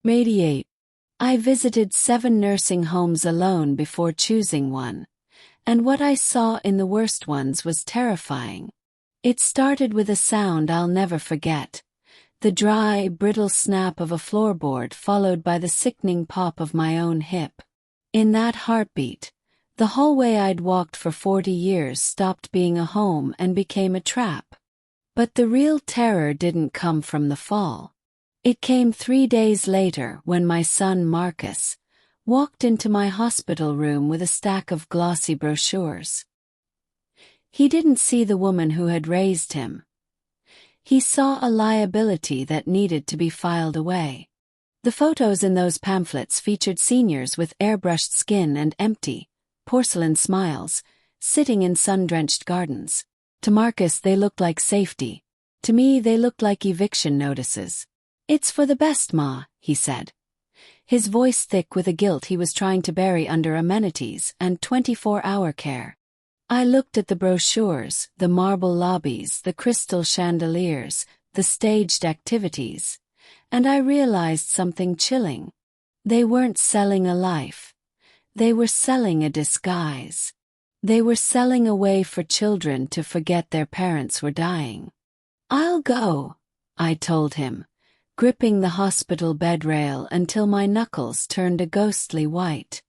Radiate. I visited 7 nursing homes alone before choosing one, and what I saw in the worst ones was terrifying. It started with a sound I'll never forget. The dry, brittle snap of a floorboard followed by the sickening pop of my own hip. In that heartbeat, the hallway I'd walked for 40 years stopped being a home and became a trap. But the real terror didn't come from the fall. It came 3 days later when my son Marcus walked into my hospital room with a stack of glossy brochures. He didn't see the woman who had raised him. He saw a liability that needed to be filed away. The photos in those pamphlets featured seniors with airbrushed skin and empty, porcelain smiles, sitting in sun-drenched gardens. To Marcus they looked like safety. To me they looked like eviction notices. "It's for the best, Ma," he said, his voice thick with a guilt he was trying to bury under amenities and 24-hour care. I looked at the brochures, the marble lobbies, the crystal chandeliers, the staged activities, and I realized something chilling. They weren't selling a life. They were selling a disguise. They were selling a way for children to forget their parents were dying. "I'll go," I told him, gripping the hospital bed rail until my knuckles turned a ghostly white.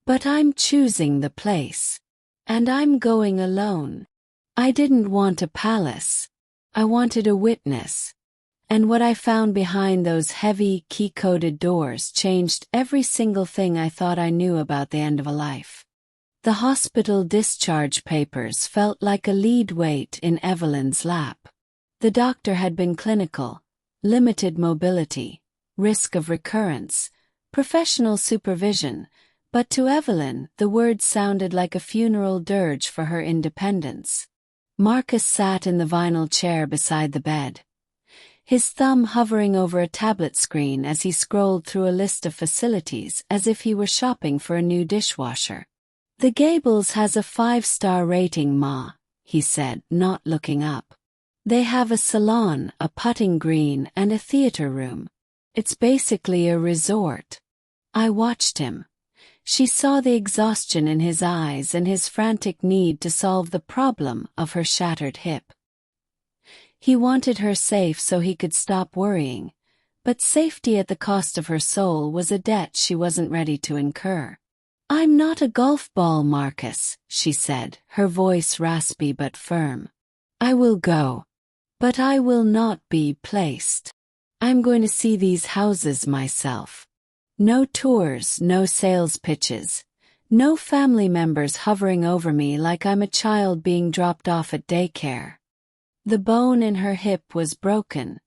"But I'm choosing the place. And I'm going alone. I didn't want a palace. I wanted a witness." And what I found behind those heavy, key-coded doors changed every single thing I thought I knew about the end of a life. The hospital discharge papers felt like a lead weight in Evelyn's lap. The doctor had been clinical, limited mobility, risk of recurrence, professional supervision, but to Evelyn the words sounded like a funeral dirge for her independence. Marcus sat in the vinyl chair beside the bed, his thumb hovering over a tablet screen as he scrolled through a list of facilities as if he were shopping for a new dishwasher. "The Gables has a 5-star rating, Ma," he said, not looking up. "They have a salon, a putting green, and a theater room. It's basically a resort." I watched him. She saw the exhaustion in his eyes and his frantic need to solve the problem of her shattered hip. He wanted her safe so he could stop worrying, but safety at the cost of her soul was a debt she wasn't ready to incur. "I'm not a golf ball, Marcus," she said, her voice raspy but firm. "I will go. But I will not be placed. I'm going to see these houses myself. No tours, no sales pitches, no family members hovering over me like I'm a child being dropped off at daycare." The bone in her hip was broken,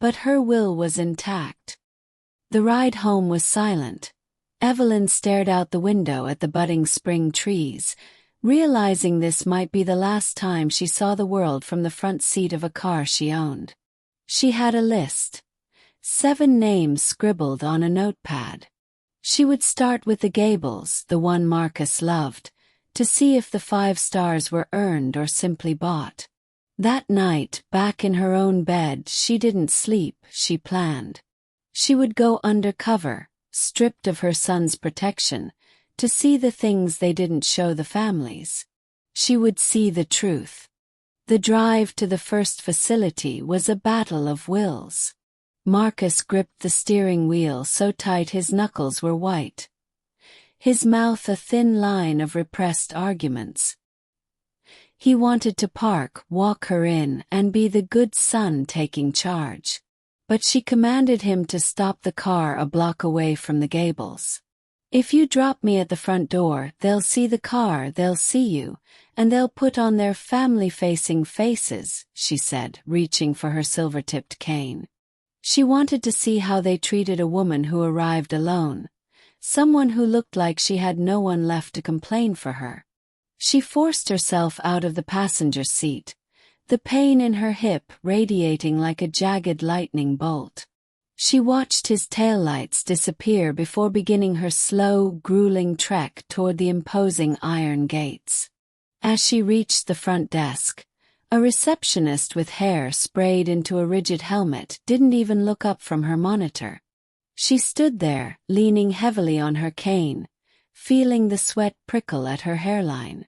but her will was intact. The ride home was silent. Evelyn stared out the window at the budding spring trees, realizing this might be the last time she saw the world from the front seat of a car she owned. She had a list. 7 names scribbled on a notepad. She would start with the Gables, the one Marcus loved, to see if the 5 stars were earned or simply bought. That night, back in her own bed, she didn't sleep, she planned. She would go undercover, stripped of her son's protection, to see the things they didn't show the families. She would see the truth. The drive to the first facility was a battle of wills. Marcus gripped the steering wheel so tight his knuckles were white. His mouth a thin line of repressed arguments. He wanted to park, walk her in, and be the good son taking charge. But she commanded him to stop the car a block away from the Gables. "If you drop me at the front door, they'll see the car, they'll see you, and they'll put on their family-facing faces," she said, reaching for her silver-tipped cane. She wanted to see how they treated a woman who arrived alone, someone who looked like she had no one left to complain for her. She forced herself out of the passenger seat, the pain in her hip radiating like a jagged lightning bolt. She watched his taillights disappear before beginning her slow, grueling trek toward the imposing iron gates. As she reached the front desk, a receptionist with hair sprayed into a rigid helmet didn't even look up from her monitor. She stood there, leaning heavily on her cane, feeling the sweat prickle at her hairline.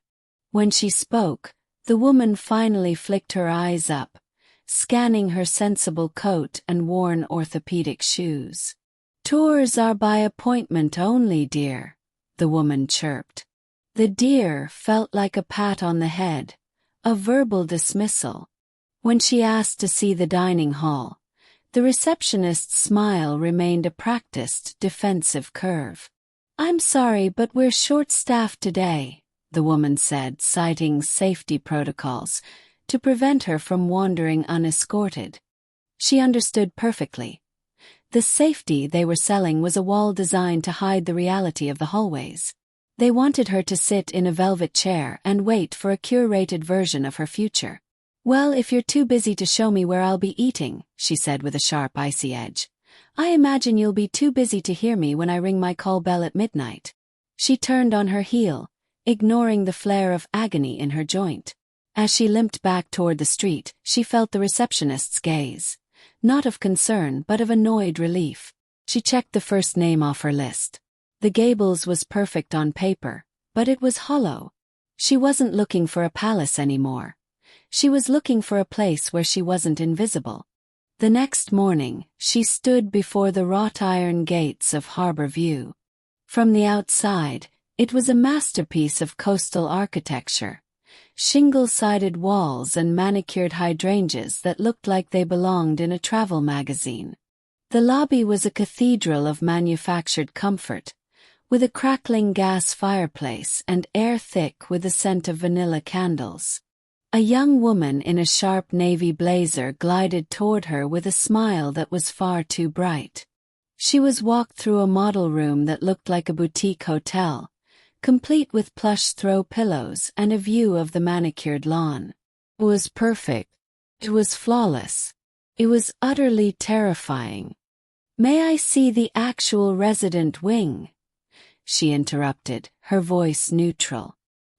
When she spoke, the woman finally flicked her eyes up, scanning her sensible coat and worn orthopedic shoes. "Tours are by appointment only, dear," the woman chirped. The dear felt like a pat on the head, a verbal dismissal. When she asked to see the dining hall, the receptionist's smile remained a practiced, defensive curve. "I'm sorry, but we're short-staffed today," the woman said, citing safety protocols to prevent her from wandering unescorted. She understood perfectly. The safety they were selling was a wall designed to hide the reality of the hallways. They wanted her to sit in a velvet chair and wait for a curated version of her future. "Well, if you're too busy to show me where I'll be eating," she said with a sharp, icy edge, "I imagine you'll be too busy to hear me when I ring my call bell at midnight." She turned on her heel, ignoring the flare of agony in her joint. As she limped back toward the street, she felt the receptionist's gaze. Not of concern, but of annoyed relief. She checked the first name off her list. The Gables was perfect on paper, but it was hollow. She wasn't looking for a palace anymore. She was looking for a place where she wasn't invisible. The next morning, she stood before the wrought iron gates of Harbor View. From the outside, it was a masterpiece of coastal architecture. Shingle-sided walls and manicured hydrangeas that looked like they belonged in a travel magazine. The lobby was a cathedral of manufactured comfort, with a crackling gas fireplace and air thick with the scent of vanilla candles. A young woman in a sharp navy blazer glided toward her with a smile that was far too bright. She was walked through a model room that looked like a boutique hotel, complete with plush throw pillows and a view of the manicured lawn. It was perfect. It was flawless. It was utterly terrifying. "May I see the actual resident wing?" she interrupted, her voice neutral.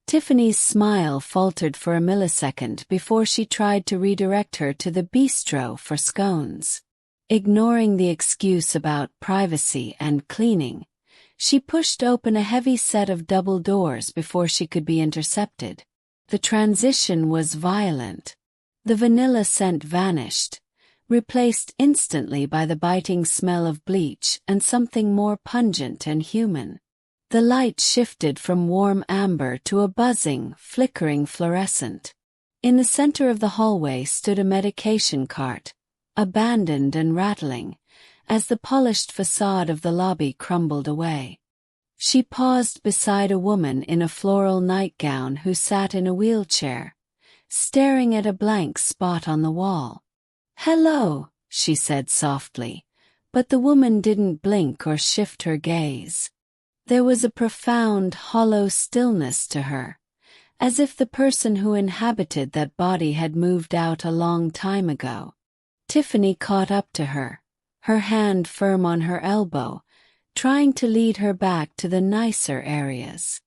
Tiffany's smile faltered for a millisecond before she tried to redirect her to the bistro for scones. Ignoring the excuse about privacy and cleaning, she pushed open a heavy set of double doors before she could be intercepted. The transition was violent. The vanilla scent vanished, replaced instantly by the biting smell of bleach and something more pungent and human. The light shifted from warm amber to a buzzing, flickering fluorescent. In the center of the hallway stood a medication cart, abandoned and rattling, as the polished facade of the lobby crumbled away. She paused beside a woman in a floral nightgown who sat in a wheelchair, staring at a blank spot on the wall. "Hello," she said softly, but the woman didn't blink or shift her gaze. There was a profound, hollow stillness to her, as if the person who inhabited that body had moved out a long time ago. Tiffany caught up to her, her hand firm on her elbow, trying to lead her back to the nicer areas.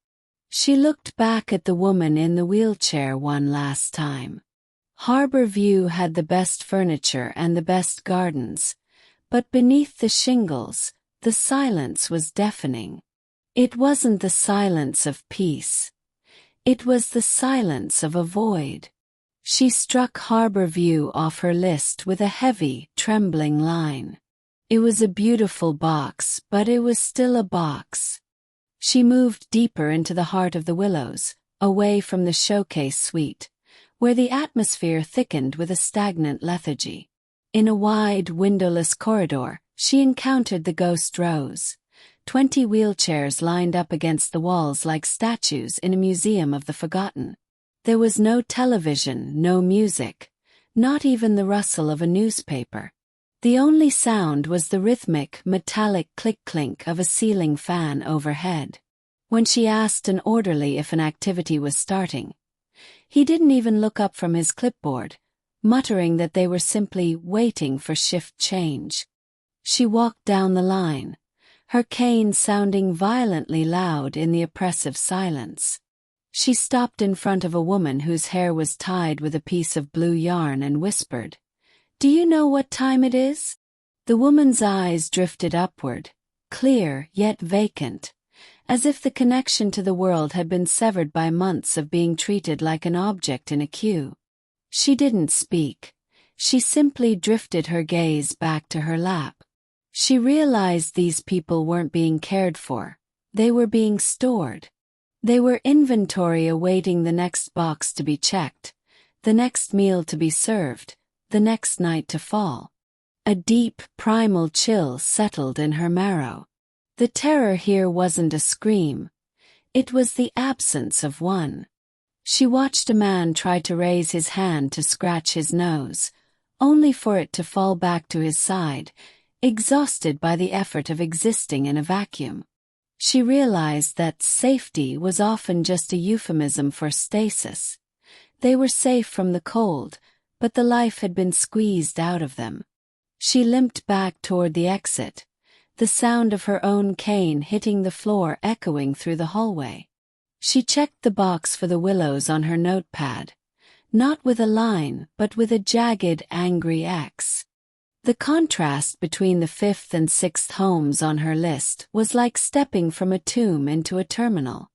She looked back at the woman in the wheelchair one last time. Harbor View had the best furniture and the best gardens, but beneath the shingles, the silence was deafening. It wasn't the silence of peace. It was the silence of a void. She struck Harbor View off her list with a heavy, trembling line. It was a beautiful box, but it was still a box. She moved deeper into the heart of the willows, away from the showcase suite, where the atmosphere thickened with a stagnant lethargy. In a wide, windowless corridor, she encountered the ghost rows. 20 wheelchairs lined up against the walls like statues in a museum of the forgotten. There was no television, no music, not even the rustle of a newspaper. The only sound was the rhythmic, metallic click-clink of a ceiling fan overhead. When she asked an orderly if an activity was starting, he didn't even look up from his clipboard, muttering that they were simply waiting for shift change. She walked down the line, her cane sounding violently loud in the oppressive silence. She stopped in front of a woman whose hair was tied with a piece of blue yarn and whispered, "Do you know what time it is?" The woman's eyes drifted upward, clear yet vacant, as if the connection to the world had been severed by months of being treated like an object in a queue. She didn't speak. She simply drifted her gaze back to her lap. She realized these people weren't being cared for. They were being stored. They were inventory awaiting the next box to be checked, the next meal to be served, the next night to fall. A deep, primal chill settled in her marrow. The terror here wasn't a scream. It was the absence of one. She watched a man try to raise his hand to scratch his nose, only for it to fall back to his side, exhausted by the effort of existing in a vacuum. She realized that safety was often just a euphemism for stasis. They were safe from the cold, but the life had been squeezed out of them. She limped back toward the exit, the sound of her own cane hitting the floor echoing through the hallway. She checked the box for the willows on her notepad, not with a line but with a jagged, angry X. The contrast between the 5th and 6th homes on her list was like stepping from a tomb into a terminal.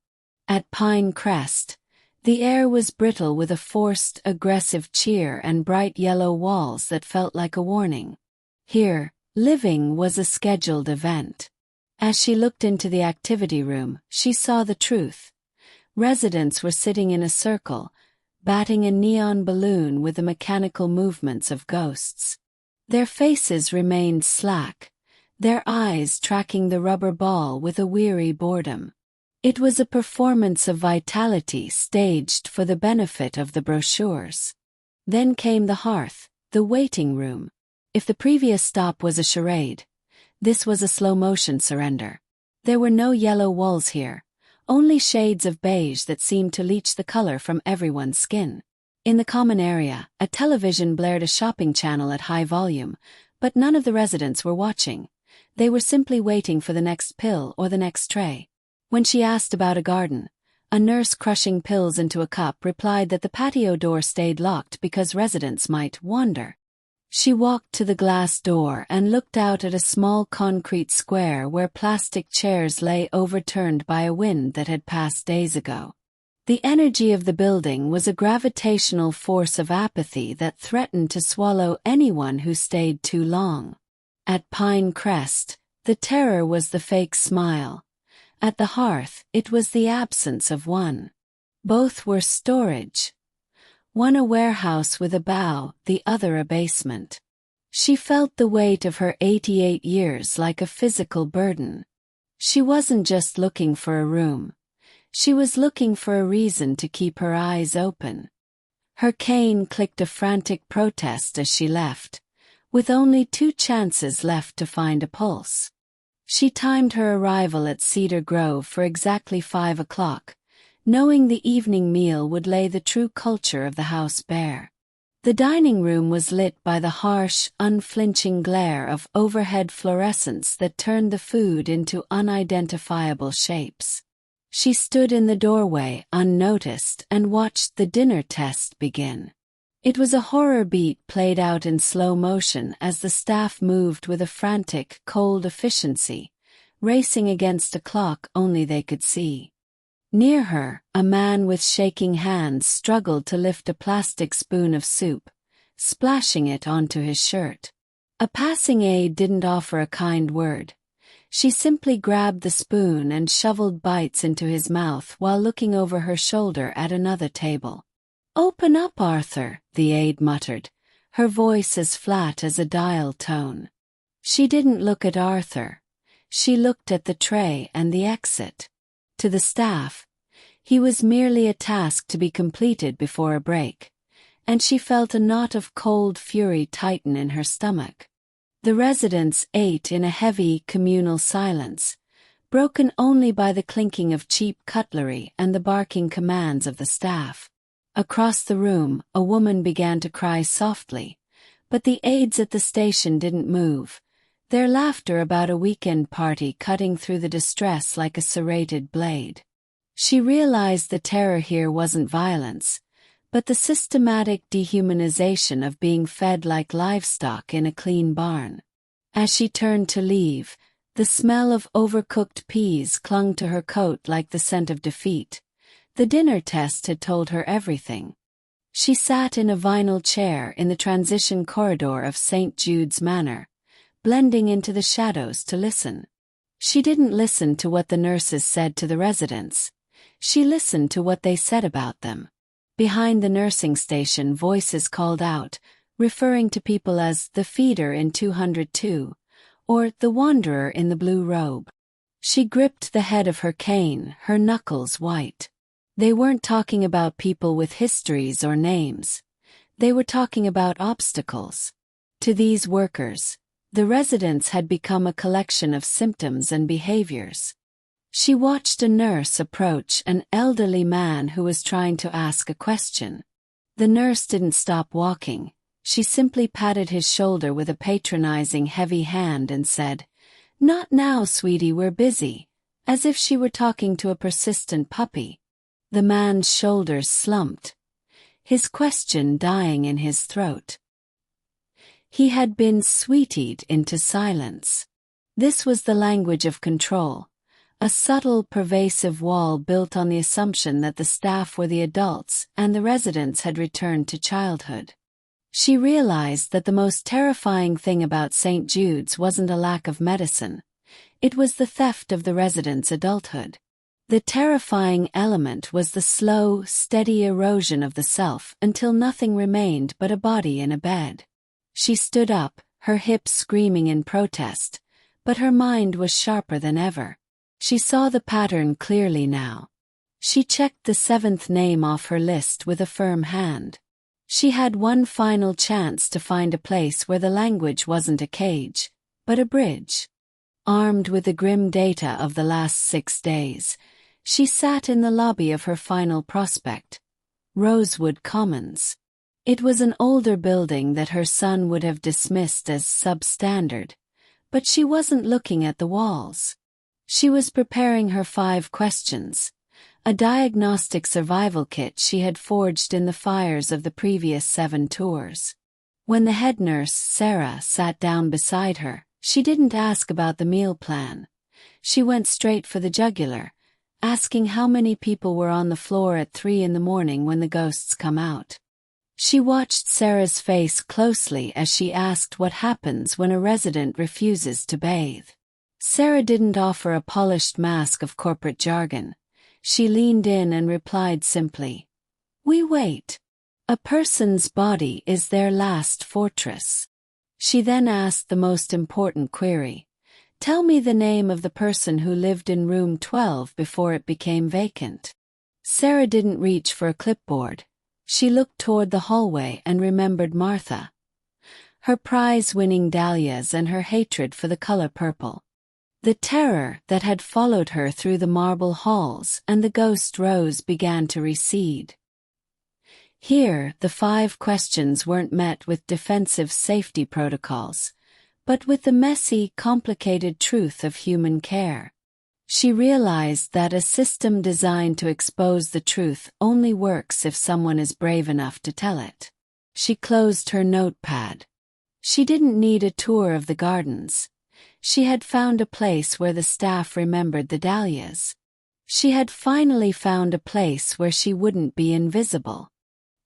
At Pine Crest, the air was brittle with a forced, aggressive cheer and bright yellow walls that felt like a warning. Here, living was a scheduled event. As she looked into the activity room, she saw the truth. Residents were sitting in a circle, batting a neon balloon with the mechanical movements of ghosts. Their faces remained slack, their eyes tracking the rubber ball with a weary boredom. It was a performance of vitality staged for the benefit of the brochures. Then came the hearth, the waiting room. If the previous stop was a charade, this was a slow-motion surrender. There were no yellow walls here, only shades of beige that seemed to leach the color from everyone's skin. In the common area, a television blared a shopping channel at high volume, but none of the residents were watching. They were simply waiting for the next pill or the next tray. When she asked about a garden, a nurse crushing pills into a cup replied that the patio door stayed locked because residents might wander. She walked to the glass door and looked out at a small concrete square where plastic chairs lay overturned by a wind that had passed days ago. The energy of the building was a gravitational force of apathy that threatened to swallow anyone who stayed too long. At Pine Crest, the terror was the fake smile. At the hearth, it was the absence of one. Both were storage. One a warehouse with a bow, the other a basement. She felt the weight of her 88 years like a physical burden. She wasn't just looking for a room. She was looking for a reason to keep her eyes open. Her cane clicked a frantic protest as she left, with only 2 chances left to find a pulse. She timed her arrival at Cedar Grove for exactly 5 o'clock, knowing the evening meal would lay the true culture of the house bare. The dining room was lit by the harsh, unflinching glare of overhead fluorescents that turned the food into unidentifiable shapes. She stood in the doorway unnoticed and watched the dinner test begin. It was a horror beat played out in slow motion as the staff moved with a frantic, cold efficiency, racing against a clock only they could see. Near her, a man with shaking hands struggled to lift a plastic spoon of soup, splashing it onto his shirt. A passing aide didn't offer a kind word. She simply grabbed the spoon and shoveled bites into his mouth while looking over her shoulder at another table. "Open up, Arthur," the aide muttered, her voice as flat as a dial tone. She didn't look at Arthur. She looked at the tray and the exit. To the staff, he was merely a task to be completed before a break, and she felt a knot of cold fury tighten in her stomach. The residents ate in a heavy, communal silence, broken only by the clinking of cheap cutlery and the barking commands of the staff. Across the room, a woman began to cry softly, but the aides at the station didn't move, their laughter about a weekend party cutting through the distress like a serrated blade. She realized the terror here wasn't violence, but the systematic dehumanization of being fed like livestock in a clean barn. As she turned to leave, the smell of overcooked peas clung to her coat like the scent of defeat. The dinner test had told her everything. She sat in a vinyl chair in the transition corridor of St. Jude's Manor, blending into the shadows to listen. She didn't listen to what the nurses said to the residents. She listened to what they said about them. Behind the nursing station, voices called out, referring to people as the feeder in 202, or the wanderer in the blue robe. She gripped the head of her cane, her knuckles white. They weren't talking about people with histories or names. They were talking about obstacles. To these workers, the residents had become a collection of symptoms and behaviors. She watched a nurse approach an elderly man who was trying to ask a question. The nurse didn't stop walking. She simply patted his shoulder with a patronizing heavy hand and said, "Not now, sweetie, we're busy," as if she were talking to a persistent puppy. The man's shoulders slumped, his question dying in his throat. He had been sweetied into silence. This was the language of control, a subtle, pervasive wall built on the assumption that the staff were the adults and the residents had returned to childhood. She realized that the most terrifying thing about St. Jude's wasn't a lack of medicine. It was the theft of the residents' adulthood. The terrifying element was the slow, steady erosion of the self until nothing remained but a body in a bed. She stood up, her hips screaming in protest, but her mind was sharper than ever. She saw the pattern clearly now. She checked the 7th name off her list with a firm hand. She had one final chance to find a place where the language wasn't a cage, but a bridge. Armed with the grim data of the last 6 days, she sat in the lobby of her final prospect, Rosewood Commons. It was an older building that her son would have dismissed as substandard, but she wasn't looking at the walls. She was preparing her 5 questions, a diagnostic survival kit she had forged in the fires of the previous 7 tours. When the head nurse, Sarah, sat down beside her, she didn't ask about the meal plan. She went straight for the jugular, asking how many people were on the floor at 3 in the morning when the ghosts come out. She watched Sarah's face closely as she asked what happens when a resident refuses to bathe. Sarah didn't offer a polished mask of corporate jargon. She leaned in and replied simply, "We wait. A person's body is their last fortress." She then asked the most important query. "Tell me the name of the person who lived in room 12 before it became vacant." Sarah didn't reach for a clipboard. She looked toward the hallway and remembered Martha, her prize-winning dahlias and her hatred for the color purple. The terror that had followed her through the marble halls and the ghost rose began to recede. Here, the 5 questions weren't met with defensive safety protocols, but with the messy, complicated truth of human care. She realized that a system designed to expose the truth only works if someone is brave enough to tell it. She closed her notepad. She didn't need a tour of the gardens. She had found a place where the staff remembered the dahlias. She had finally found a place where she wouldn't be invisible.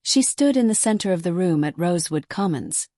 She stood in the center of the room at Rosewood Commons,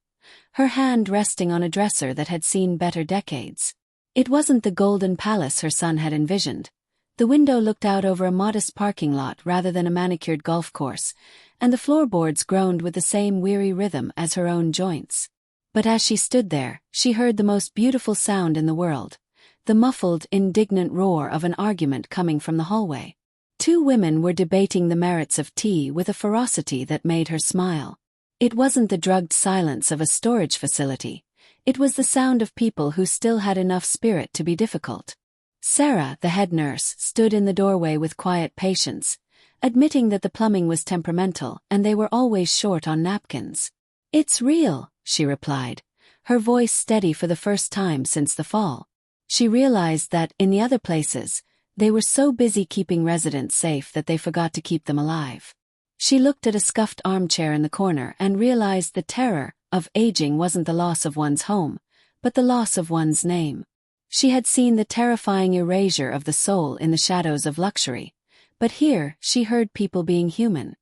her hand resting on a dresser that had seen better decades. It wasn't the golden palace her son had envisioned. The window looked out over a modest parking lot rather than a manicured golf course, and the floorboards groaned with the same weary rhythm as her own joints. But as she stood there, she heard the most beautiful sound in the world, the muffled, indignant roar of an argument coming from the hallway. 2 women were debating the merits of tea with a ferocity that made her smile. It wasn't the drugged silence of a storage facility. It was the sound of people who still had enough spirit to be difficult. Sarah, the head nurse, stood in the doorway with quiet patience, admitting that the plumbing was temperamental and they were always short on napkins. "It's real," she replied, her voice steady for the first time since the fall. She realized that, in the other places, they were so busy keeping residents safe that they forgot to keep them alive. She looked at a scuffed armchair in the corner and realized the terror of aging wasn't the loss of one's home, but the loss of one's name. She had seen the terrifying erasure of the soul in the shadows of luxury, but here she heard people being human.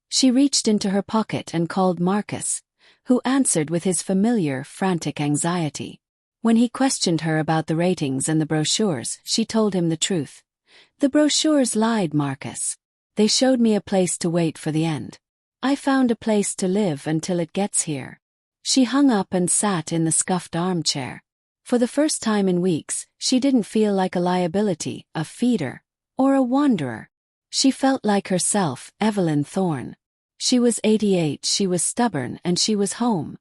She reached into her pocket and called Marcus, who answered with his familiar, frantic anxiety. When he questioned her about the ratings and the brochures, she told him the truth. "The brochures lied, Marcus. They showed me a place to wait for the end. I found a place to live until it gets here." She hung up and sat in the scuffed armchair. For the first time in weeks, she didn't feel like a liability, a feeder, or a wanderer. She felt like herself, Evelyn Thorne. She was 88, she was stubborn, and she was home.